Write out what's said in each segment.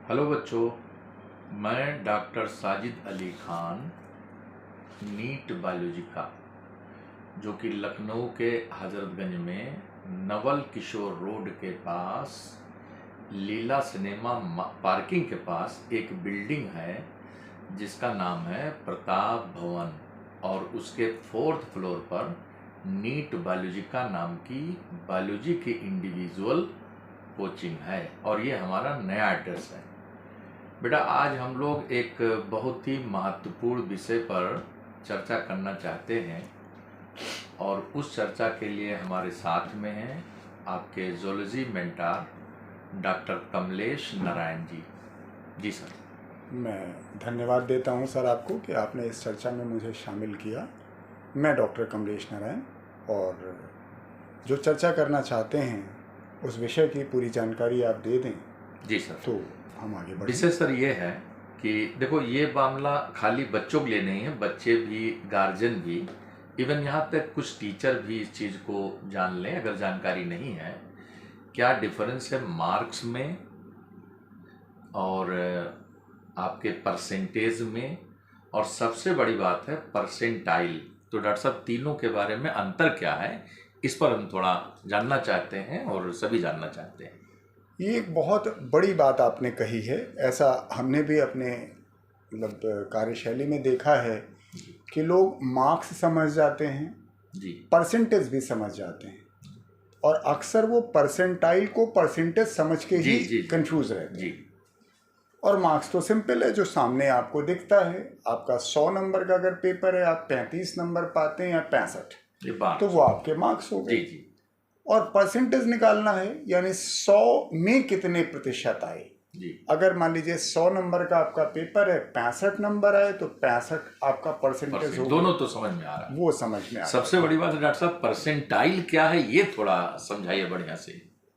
Hello बच्चों, मैं doctor Sajid Ali Khan, NEET biology का, जो कि लखनऊ के हजरतगंज में नवल किशोर रोड के पास लीला सिनेमा पार्किंग के पास एक बिल्डिंग है जिसका नाम है प्रताप भवन, और उसके 4th फ्लोर पर नीट बायोलॉजी का नाम की बायोलॉजी की इंडिविजुअल कोचिंग है। और ये हमारा नया एड्रेस है। बेटा, आज हम लोग एक बहुत ही महत्वपूर्ण विषय पर चर्चा करना चाहते हैं, और उस चर्चा के लिए हमारे साथ में हैं आपके zoology mentor doctor Kamlesh Narayan ji. जी सर। मैं धन्यवाद देता हूं सर आपको कि आपने इस चर्चा में मुझे शामिल किया। मैं डॉक्टर कमलेश नारायण, और जो चर्चा करना चाहते हैं उस विषय की पूरी जानकारी आप दे दें। जी सर। तो हम आगे बढ़ें। विषय सर ये है कि देखो, ये मामला खाली बच्चों के लिए नहीं है, बच्चे भी, गार्जियन भी, इवन यहाँ तक कुछ टीचर भी इस चीज़ को जान लें अगर जानकारी नहीं है। क्या डिफरेंस है मार्क्स में और आपके परसेंटेज में, और सबसे बड़ी बात है परसेंटाइल। तो डॉक्टर साहब, तीनों के बारे में अंतर क्या है, इस पर हम थोड़ा जानना चाहते हैं और सभी जानना चाहते हैं। ये एक बहुत बड़ी बात आपने कही है। ऐसा हमने भी अपने कार्यशैली में देखा है कि लोग मार्क्स समझ जाते हैं जी, परसेंटेज भी समझ जाते हैं, और अक्सर वो परसेंटाइल को परसेंटेज समझ के ही कंफ्यूज रहते हैं। और मार्क्स तो सिंपल है, जो सामने आपको दिखता है। आपका 100 नंबर का अगर पेपर है, आप 35 नंबर पाते हैं या 65, तो वो आपके मार्क्स हो गए। और परसेंटेज निकालना है, यानी 100 में कितने प्रतिशत आए। अगर मान लीजिए 100 नंबर का आपका पेपर है, 65 नंबर आए, तो 65 आपका परसेंटेज हो। दोनों तो समझ में आ रहा है। वो समझ में आ रहा है। सबसे बड़ी बात है डॉक्टर साहब, परसेंटाइल क्या है, ये थोड़ा समझाइए बढ़िया से।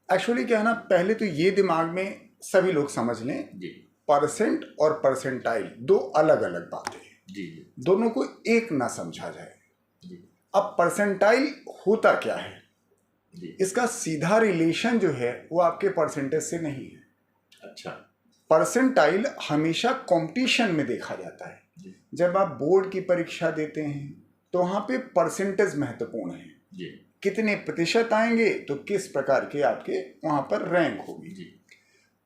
एक्चुअली क्या है ना, पहले तो ये दिमाग में सभी लोग समझ लें जी, परसेंट और परसेंटाइल दो अलग अलग बातें हैं जी। दोनों को एक ना समझा जाए जी। अब परसेंटाइल होता क्या है जी? इसका सीधा रिलेशन जो है वो आपके परसेंटेज से नहीं है। अच्छा। परसेंटाइल हमेशा कंपटीशन में देखा जाता है जी। जब आप बोर्ड की परीक्षा देते हैं तो वहां पे परसेंटेज महत्वपूर्ण है जी। कितने प्रतिशत आएंगे तो किस प्रकार के आपके वहां पर रैंक होगी जी।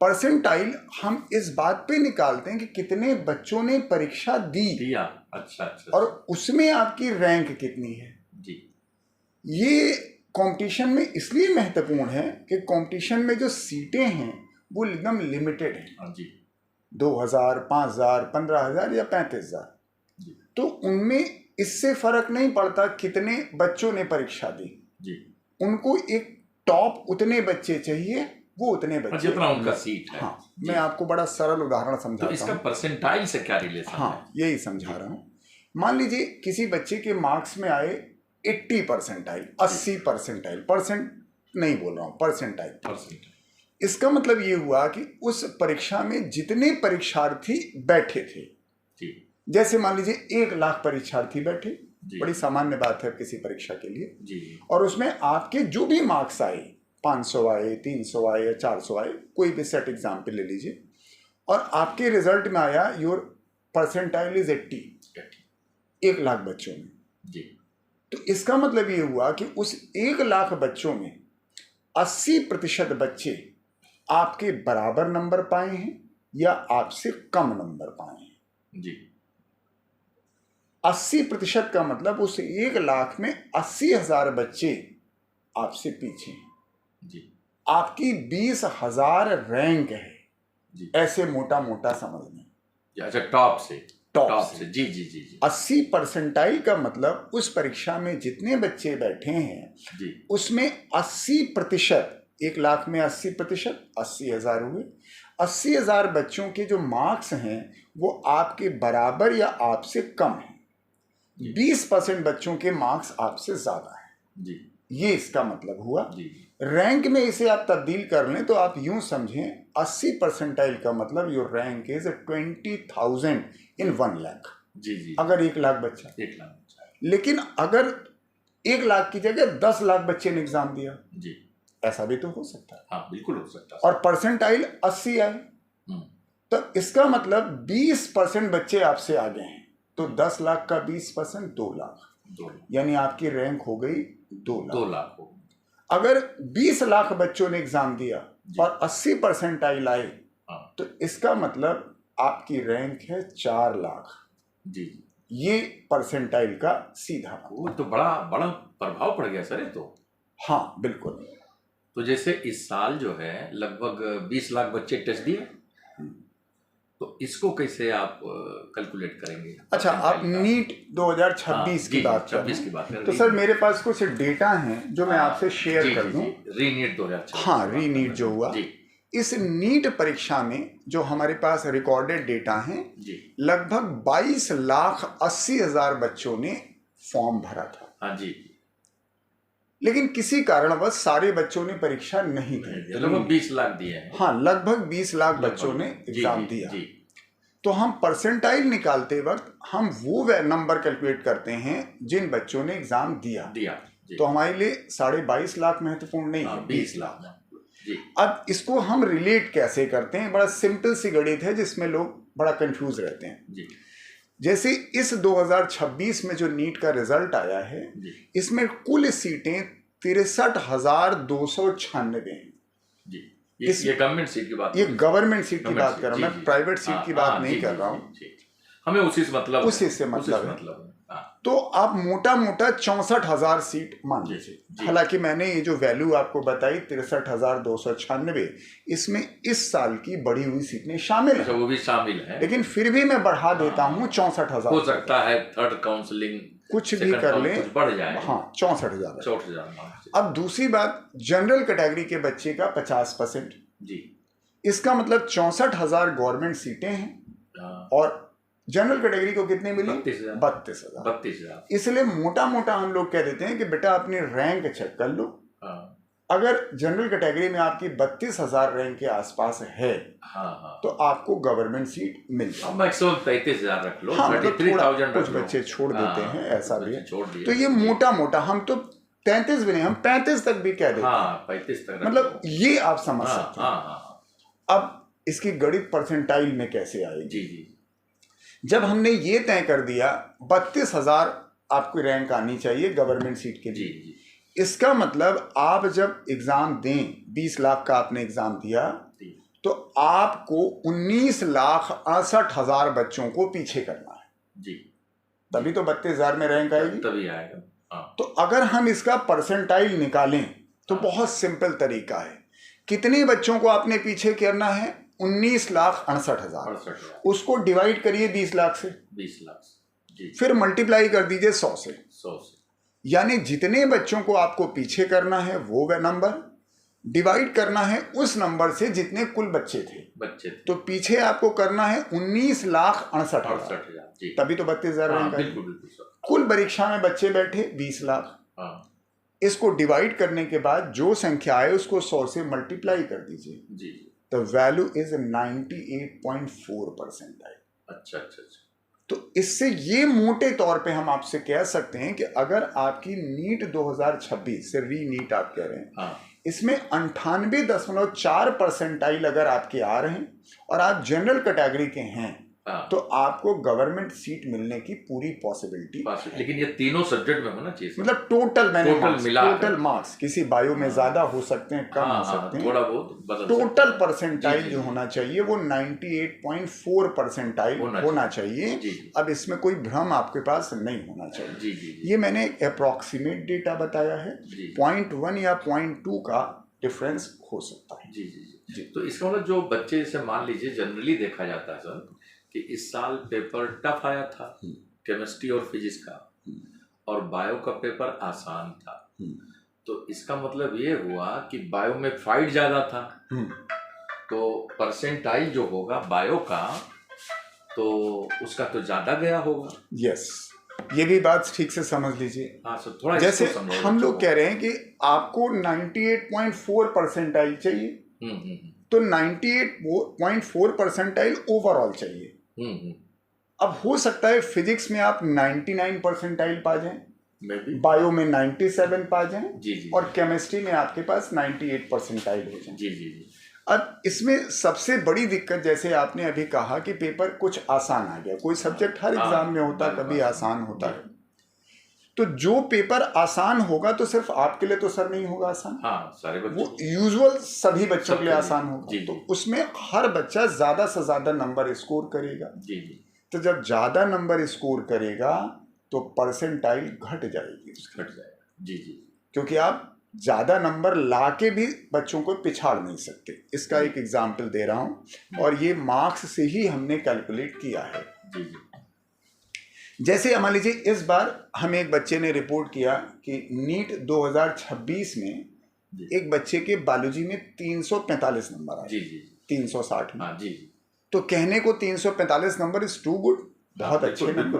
परसेंटाइल हम इस बात पे निकालते हैं कि कितने बच्चों ने परीक्षा दिया। अच्छा। और उसमें आपकी रैंक कितनी है जी। ये कंपटीशन में इसलिए महत्वपूर्ण है कि कंपटीशन में जो सीटें हैं वो एकदम लिमिटेड है जी। 2000, 5000, 15000 या 35000। तो उनमें इससे फर्क नहीं पड़ता कितने बच्चों ने परीक्षा दी जी। उनको एक टॉप उतने बच्चे चाहिए, वो उतने बच्चे जितना उनका सीट है। हाँ, मैं आपको बड़ा सरल उदाहरण समझाता हूँ। तो इसका परसेंटाइल से क्या रिलेशन है? हाँ, यही समझा रहा हूँ। मान लीजिए किसी बच्चे के मार्क्स में आए 80 परसेंटाइल, 80 परसेंटाइल, परसेंट नहीं बोल रहा हूँ, परसेंटाइल। इसका मतलब ये हुआ कि उस परीक्षा में जितने परीक्षार्थी बैठे थे जी। जैसे मान लीजिए 1 लाख परीक्षार्थी बैठे, बड़ी सामान्य बात है किसी परीक्षा के लिए जी। और उसमें आपके जो भी मार्क्स आए, 500 आए, 300 आए या 400 आए, कोई भी सेट एग्जाम पे ले लीजिए, और आपके रिजल्ट में आया योर परसेंटाइल इज 80, 1 लाख बच्चों में जी। तो इसका मतलब ये हुआ कि उस 1 लाख बच्चों में 80% बच्चे आपके बराबर नंबर पाए हैं या आपसे कम नंबर पाए हैं जी। 80% का मतलब उस 1 लाख में 80,000 बच्चे आपसे पीछे हैं जी। आपकी 20,000 रैंक है जी। ऐसे मोटा मोटा समझ में। अच्छा, टॉप से जी जी जी जी। 80 परसेंटाइल का मतलब उस परीक्षा में जितने बच्चे बैठे हैं जी, उसमें 80%, 1 लाख में 80%, 80,000 हुए। 80,000 बच्चों के जो मार्क्स हैं वो आपके बराबर या आपसे कम है। 20% बच्चों के मार्क्स आपसे ज्यादा है जी। ये इसका मतलब हुआ जी। रैंक में इसे आप तब्दील कर लें तो आप यूं समझें 80 परसेंटाइल का मतलब योर रैंक इज 20,000 इन 1 लाख जी जी। अगर 1 लाख बच्चा, 1 लाख बच्चा, लेकिन अगर 1 लाख की जगह 10 लाख बच्चे ने एग्जाम दिया जी, ऐसा भी तो हो सकता है। हाँ, बिल्कुल हो सकता है। और परसेंटाइल 80 आए तब इसका मतलब 20% बच्चे आपसे आगे हैं, तो 10 लाख का 20% 2 लाख, यानी आपकी रैंक हो गई 2 लाख। अगर 20 लाख बच्चों ने एग्जाम दिया और 80% आए, तो इसका मतलब आपकी रैंक है 4 लाख। जी, ये परसेंटाइल का सीधा वो तो बड़ा बड़ा प्रभाव पड़ गया सर ये तो। हाँ बिल्कुल। तो जैसे इस साल जो है लगभग 20 लाख बच्चे टेस्ट दिए, तो इसको कैसे आप कैलकुलेट करेंगे? अच्छा, आप नीट 2026 की बात कर रहे हैं, तो सर मेरे पास कुछ डेटा हैं जो मैं आपसे शेयर कर दूं। रीनीट 2026, हाँ रीनीट जो हुआ, इस नीट परीक्षा में जो हमारे पास रिकॉर्डेड डेटा हैं, लगभग 22,80,000 बच्चों ने फॉर्म भरा था। हाँ जी, लेकिन किसी कारणवश सारे बच्चों ने परीक्षा नहीं दी। लगभग 20 लाख दिए हैं। हाँ, लगभग 20 लाख बच्चों ने एग्जाम दिया। तो हम परसेंटाइल निकालते वक्त हम वो नंबर कैलकुलेट करते हैं जिन बच्चों ने एग्जाम दिया। तो हमारे लिए 22.5 लाख महत्वपूर्ण नहीं है, 20 लाख। अब इसको हम रिलेट कैसे करते हैं? बड़ा सिंपल सी गणित है जिसमें लोग बड़ा कंफ्यूज रहते हैं। जैसे इस 2026 में जो नीट का रिजल्ट आया है, इसमें कुल सीटें 63,296 हैं। ये गवर्नमेंट सीट की बात, ये गवर्नमेंट सीट की बात कर रहा हूँ मैं, प्राइवेट सीट की बात नहीं कर रहा हूँ। हमें उसी से मतलब है। तो आप मोटा मोटा 64,000 सीट मान लीजिए। हालांकि मैंने ये जो वैल्यू आपको बताई 63,296, इसमें इस साल की बढ़ी हुई सीटें शामिल है, वो भी शामिल है, लेकिन फिर भी मैं बढ़ा देता हूँ 64,000। हो सकता है थर्ड काउंसलिंग कुछ भी कर ले, बढ़ जाए। हाँ 64,000। अब दूसरी बात, जनरल कैटेगरी के बच्चे का 50%, इसका मतलब 64,000 गवर्नमेंट सीटें हैं और जनरल कैटेगरी को कितने मिली? 32,000। इसलिए मोटा मोटा हम लोग कह देते हैं कि बेटा अपनी रैंक चेक कर लो। अगर जनरल कैटेगरी में आपकी 32,000 रैंक के आसपास है, तो आपको गवर्नमेंट सीट मिल जाए। मैक्सिमम 33,000 रख लो। हाँ, मतलब कुछ बच्चे छोड़ देते हैं, ऐसा भी है। तो ये मोटा मोटा, हम तो 33 भी नहीं, हम 35 तक भी कह देते हैं। 35 तक, मतलब ये आप समझ सकते हैं। अब इसकी गणित परसेंटाइल में कैसे आएगी? जब हमने ये तय कर दिया 32,000 आपकी रैंक आनी चाहिए गवर्नमेंट सीट के लिए, इसका मतलब आप जब एग्जाम दें, 20 लाख का आपने एग्जाम दिया, तो आपको 19,68,000 बच्चों को पीछे करना है। तभी तो 32,000 में रैंक आएगी, तभी आएगा। तो अगर हम इसका परसेंटाइल निकालें तो बहुत सिंपल तरीका है। कितने बच्चों को आपने पीछे करना है? 19,68,000। उसको डिवाइड करिए 20 लाख से, फिर मल्टीप्लाई कर दीजिए 100 से। यानी जितने बच्चों को आपको पीछे करना है वो वह नंबर डिवाइड करना है उस नंबर से जितने कुल बच्चे थे। तो पीछे आपको करना है 19,68,000, तभी तो 32,000 रैंक आई। कुल परीक्षा में बच्चे बैठे 20 लाख। इसको डिवाइड करने के बाद जो संख्या आए उसको 100 से मल्टीप्लाई कर दीजिए। The value is 98.4%। अच्छा। तो इससे ये मोटे तौर पे हम आपसे कह सकते हैं कि अगर आपकी नीट 2026 से री नीट आप कह रहे हैं, इसमें 98.4% अगर आपके आ रहे हैं और आप जनरल कैटेगरी के हैं, तो आपको गवर्नमेंट सीट मिलने की पूरी पॉसिबिलिटी। लेकिन ये तीनों सब्जेक्ट में होना चाहिए, मतलब टोटल मार्क्स किसी बायो में ज्यादा हो सकते हैं, कम हो सकते हैं, थोड़ा बहुत टोटल परसेंटाइल जो होना चाहिए वो 98.4% होना चाहिए। अब इसमें कोई भ्रम आपके पास नहीं होना चाहिए। ये मैंने अप्रॉक्सीमेट डेटा बताया है, 0.1 या 0.2 का डिफरेंस हो सकता है। जी। तो इसका मतलब जो बच्चे से मान लीजिए जनरली देखा जाता है सर कि इस साल पेपर टफ आया था, केमिस्ट्री और फिजिक्स का, और बायो का पेपर आसान था, तो इसका मतलब ये हुआ कि बायो में फाइट ज्यादा था, तो परसेंटाइल जो होगा बायो का तो उसका तो ज्यादा गया होगा। यस, ये भी बात ठीक से समझ लीजिए। हाँ सर, थोड़ा जैसे हम लोग कह रहे हैं कि आपको 98.4 परसेंटाइल चाहिए, तो 98.4 परसेंटाइल ओवरऑल चाहिए। अब हो सकता है फिजिक्स में आप 99 परसेंटाइल पा जाएं, बायो में 97 पा जाएं, और केमिस्ट्री में आपके पास 98 परसेंटाइल हो जाए। अब इसमें सबसे बड़ी दिक्कत, जैसे आपने अभी कहा कि पेपर कुछ आसान आ गया, कोई सब्जेक्ट हर एग्जाम में होता है, कभी आसान होता है, तो जो पेपर आसान होगा तो सिर्फ आपके लिए तो सर नहीं होगा आसान, सारे वो यूजुअल सभी बच्चों के लिए आसान होगा। तो उसमें हर बच्चा ज्यादा से ज्यादा नंबर स्कोर करेगा। तो जब ज्यादा नंबर स्कोर करेगा तो परसेंटाइल घट जाएगी, क्योंकि आप ज्यादा नंबर लाके भी बच्चों को पिछाड़ नहीं सकते। इसका एक एग्जाम्पल दे रहा हूं, और ये मार्क्स से ही हमने कैलकुलेट किया है। जैसे मान लीजिए इस बार हमें एक बच्चे ने रिपोर्ट किया कि नीट 2026 में एक बच्चे के बायोलॉजी में 345 नंबर आए, 360 में। तो कहने को 345 नंबर इज टू गुड, बहुत अच्छे नंबर।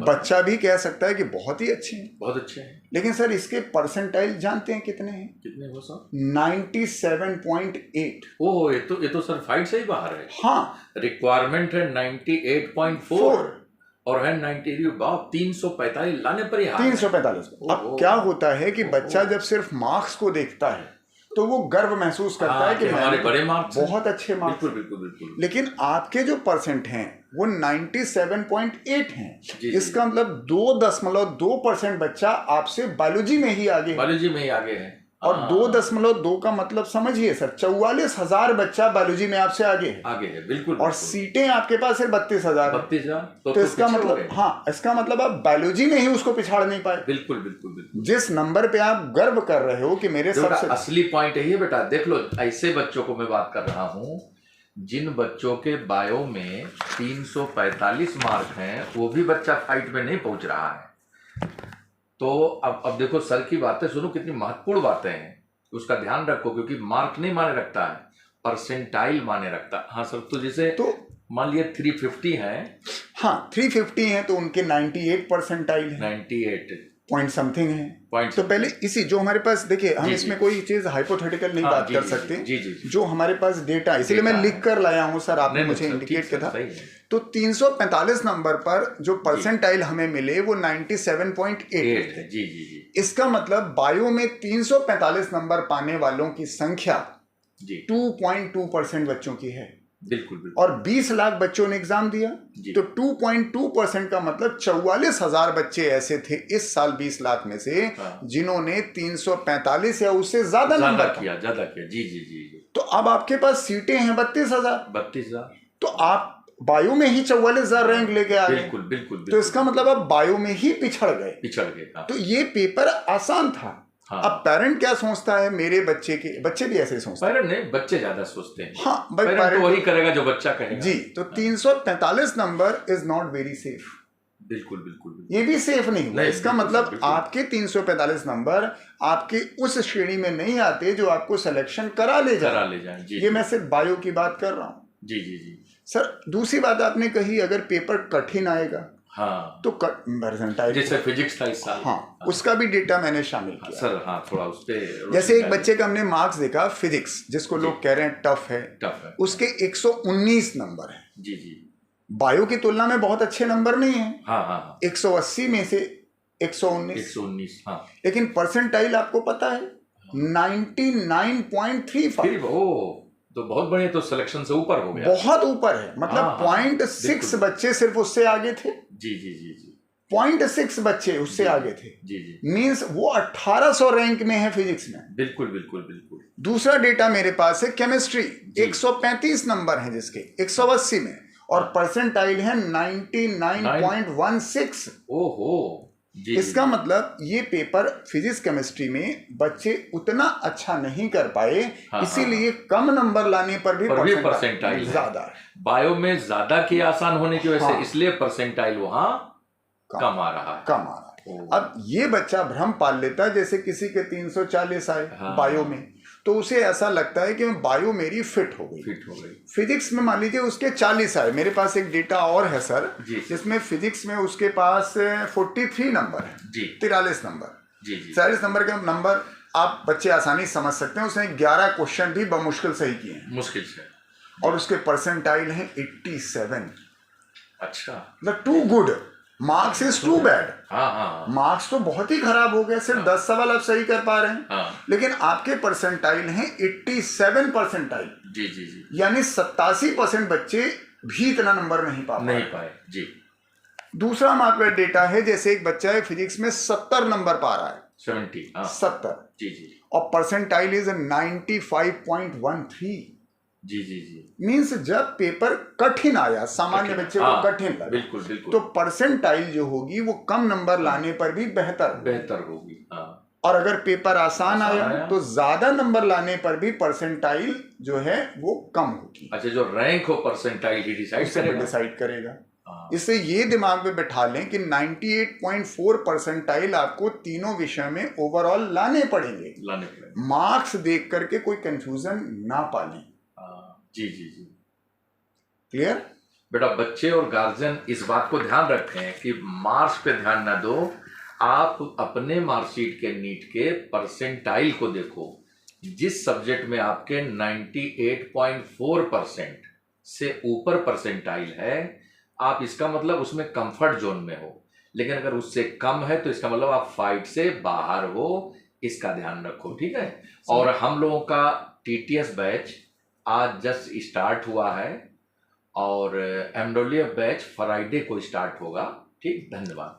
बच्चा भी कह सकता है कि बहुत ही अच्छे हैं, बहुत अच्छे हैं। लेकिन सर इसके परसेंटाइल जानते हैं कितने हैं? कितने हो सर? 97.8। ओह, ये तो सर फाइट से ही बाहर है। हाँ, रिक्वायरमेंट है 98.4 और है 90। 345 लाने पर ही 345। अब क्या होता है कि बच्चा जब सिर्फ मार्क्स को देखता है तो वो गर्व महसूस करता है कि हमारे बड़े मार्क्स, बहुत अच्छे मार्क्स। बिल्कुल। लेकिन आपके जो परसेंट हैं वो 97.8 हैं। इसका मतलब 2.2% बच्चा आपसे बायोलॉजी में ही आगे है। और 2.2 का मतलब समझिए सर, 44,000 बच्चा बायोलॉजी में आपसे आगे है। बिल्कुल। और सीटें आपके पास है 32,000। तो इसका मतलब, हाँ, इसका मतलब आप बायोलॉजी में ही उसको पिछाड़ नहीं पाए। बिल्कुल। जिस नंबर पे आप गर्व कर रहे हो कि मेरे सबसे असली पॉइंट यही है बेटा। देख लो, ऐसे बच्चों को मैं बात कर रहा हूँ जिन बच्चों के बायो में 345 मार्क हैं, वो भी बच्चा फाइट में नहीं पहुंच रहा है। तो अब देखो सर की बातें सुनो, कितनी महत्वपूर्ण बातें हैं, उसका ध्यान रखो, क्योंकि मार्क नहीं माने रखता है, परसेंटाइल माने रखता है। हाँ सर, तो जैसे तो मान लिया 350 है। हाँ, 350 है तो उनके 98 परसेंटाइल है, 98 पॉइंट समथिंग है। तो पहले इसी जो हमारे पास, देखिए हम इसमें कोई चीज हाइपोथेटिकल नहीं बात कर सकते, जो हमारे पास डेटा, इसीलिए मैं लिख कर लाया हूँ सर, आपने मुझे इंडिकेट किया था। तो 345 नंबर पर जो परसेंटाइल हमें मिले वो 97.8 है। इसका मतलब बायो में 345 नंबर पाने वालों की संख्या 2.2% बच्चों की है। बिल्कुल। और 20 लाख बच्चों ने एग्जाम दिया, तो 2.2% का मतलब 44,000 बच्चे ऐसे थे इस साल 20 लाख में से जिन्होंने 345 या उससे ज्यादा नंबर किया। जी। तो अब आपके पास सीटें हैं 32,000। तो आप बायो में ही 44,000 रैंक लेके आ गए। बिल्कुल। तो इसका मतलब आप बायो में ही पिछड़ गए। तो ये पेपर आसान था। अब पेरेंट क्या सोचता है, मेरे बच्चे भी ऐसे सोचते हैं। पेरेंट नहीं, बच्चे ज्यादा सोचते हैं। हाँ, पेरेंट तो वही करेगा जो बच्चा कहेगा। जी, तो 345 number is not very safe. बिल्कुल। ये भी सेफ नहीं हुआ। इसका मतलब आपके 345 नंबर आपके उस श्रेणी में नहीं आते जो आपको सिलेक्शन करा ले जाए। ये मैं सिर्फ बायो की बात कर रहा हूँ। जी। सर दूसरी बात आपने कही, अगर पेपर कठिन आएगा तो परसेंटाइल, जैसे फिजिक्स था इस साल, उसका भी डेटा मैंने शामिल किया सर। थोड़ा उस पे, जैसे एक बच्चे का हमने मार्क्स देखा फिजिक्स, जिसको लोग कह रहे हैं टफ है, उसके 119 नंबर है। जी। बायो की तुलना में बहुत अच्छे नंबर नहीं है। हाँ। 180 में से 119। लेकिन परसेंटाइल आपको पता है 99.35। तो बहुत बढ़िया, तो सिलेक्शन से ऊपर हो गया, बहुत ऊपर है। मतलब 0.6 बच्चे सिर्फ उससे आगे थे। जी। 0.6 बच्चे उससे आगे थे। जी। मींस वो 1800 रैंक में है फिजिक्स में। बिल्कुल। दूसरा डेटा मेरे पास है केमिस्ट्री, 135 नंबर है जिसके 180 में, और परसेंटाइल है 99.16। ओहो। इसका मतलब ये पेपर फिजिक्स केमिस्ट्री में बच्चे उतना अच्छा नहीं कर पाए, इसीलिए कम नंबर लाने पर भी परसेंटाइल ज्यादा है। बायो में ज्यादा की आसान होने की वजह से इसलिए परसेंटाइल वहां कम आ रहा है। अब ये बच्चा भ्रम पाल लेता है, जैसे किसी के 340 आए बायो में, तो उसे ऐसा लगता है कि बायो मेरी फिट हो गई। फिजिक्स में मान लीजिए उसके 40 आए। मेरे पास एक डेटा और है सर, जिसमें फिजिक्स में उसके पास 43 नंबर है, 43 नंबर। 43 नंबर के नंबर आप बच्चे आसानी समझ सकते हैं। उसने 11 क्वेश्चन भी बमुश्किल सही किए हैं, मुश्किल से, और उसके परसेंटाइल है 87। अच्छा, मतलब too good, marks is too bad. Marks तो बहुत ही खराब हो गए, सिर्फ 10 सवाल आप सही कर पा रहे हैं, लेकिन आपके परसेंटाइल हैं 87 परसेंटाइल। जी जी जी। यानी 87% बच्चे भी इतना नंबर नहीं पाए जी। दूसरा हमारे पास डेटा है, जैसे एक बच्चा है फिजिक्स में 70 नंबर पा रहा है, 70 जी जी, और परसेंटाइल इज 95.13। जी जी जी। मीन्स जब पेपर कठिन आया, सामान्य बच्चे को कठिन लगा, बिल्कुल बिल्कुल, तो परसेंटाइल जो होगी वो कम नंबर लाने पर भी बेहतर होगी। और अगर पेपर आसान आया तो ज्यादा नंबर लाने पर भी परसेंटाइल जो है वो कम होगी। अच्छा, जो रैंक हो परसेंटाइल ही डिसाइड करेगा। इससे ये दिमाग में बैठा लें कि 98.4 परसेंटाइल आपको तीनों विषय में ओवरऑल लाने पड़ेंगे। मार्क्स देख करके कोई कंफ्यूजन ना पालें। जी जी जी, क्लियर? बेटा, बच्चे और गार्जियन इस बात को ध्यान रखें कि मार्क्स पे ध्यान ना दो, आप अपने मार्कशीट के नीट के परसेंटाइल को देखो। जिस सब्जेक्ट में आपके 98.4% से ऊपर परसेंटाइल है, आप इसका मतलब उसमें कंफर्ट जोन में हो। लेकिन अगर उससे कम है तो इसका मतलब आप फाइट से बाहर हो। इसका ध्यान रखो, ठीक है? और हम लोगों का TTS बैच आज जस्ट स्टार्ट हुआ है और MWF बैच फ्राइडे को स्टार्ट होगा। ठीक, धन्यवाद।